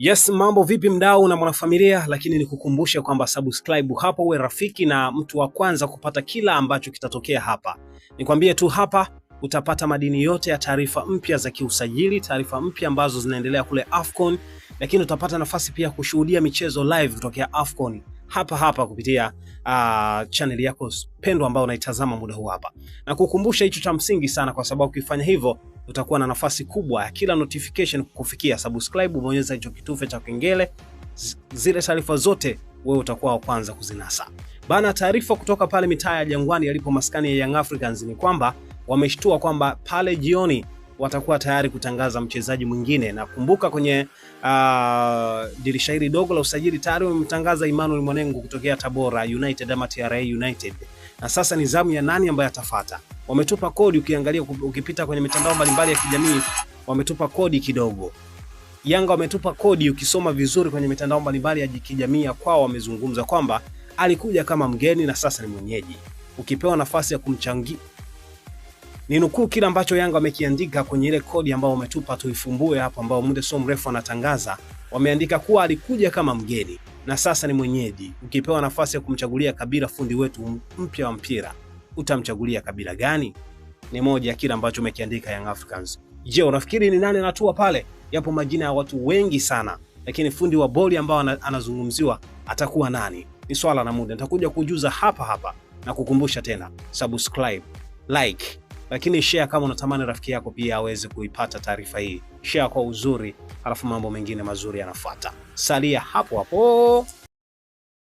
Yes, mambo vipi mdau na mwanafamilia, lakini nikukumbushe kwamba subscribe hapo uwe rafiki na mtu wa kwanza kupata kila ambacho kitatokea hapa. Nikwambie tu hapa utapata madini yote ya taarifa mpya za kiusajili, taarifa mpya ambazo zinaendelea kule AFCON, lakini utapata nafasi pia kushuhudia michezo live kutokea AFCON hapa kupitia channel yako pendwa ambayo unaitazama muda huu hapa. Na kukumbusha hicho cha msingi sana, kwa sababu ukifanya hivyo utakuwa na nafasi kubwa ya kila notification kukufikia. Subscribe, bonyeza hicho kitufe cha kengele, zile taarifa zote wewe utakuwa wa kwanza kuzinasa. Bana, taarifa kutoka pale mitaa ya Jangwani yalipo maskani ya Young Africans ni kwamba wameshtua kwamba pale jioni watakuwa tayari kutangaza mchezaji mwingine, na kumbuka kwenye dirisha hili dogo la usajili tayari wamemtangaza Emmanuel Mwanengu kutokea Tabora United ama TRA United, na sasa ni zamu ya nani ambaye atafuata. Wametupa kodi, ukiangalia ukipita kwenye mitandao mbalimbali ya kijamii wametupa kodi kidogo. Yanga wametupa kodi, ukisoma vizuri kwenye mitandao mbalimbali ya kijamii ya kwao wamezungumza kwamba alikuja kama mgeni na sasa ni mwenyeji. Ukipewa nafasi ya kumchangia, ni nukuu kile ambacho Yanga wamekiandika kwenye ile kodi ambao wametupa, tuifumbue hapo, ambao muda so mrefu anatangaza. Wameandika kuwa alikuja kama mgeni na sasa ni mwenyeji. Ukipewa nafasi ya kumchagulia Kabila, fundi wetu mpya wa mpira, utamchagulia Kabila gani? Ni moja ya kile ambacho umekiandika Young Africans. Je, unafikiri ni nani anatua pale? Yapo majina ya watu wengi sana, lakini fundi wa boli ambao anazungumziwa atakuwa nani? Ni swala la muda. Nitakuja kujuza hapa na kukumbusha tena, subscribe, like, lakini share kama unatamani rafiki yako pia aweze kuipata taarifa hii. Share kwa uzuri, halafu mambo mengine mazuri yanafuata. Salia hapo.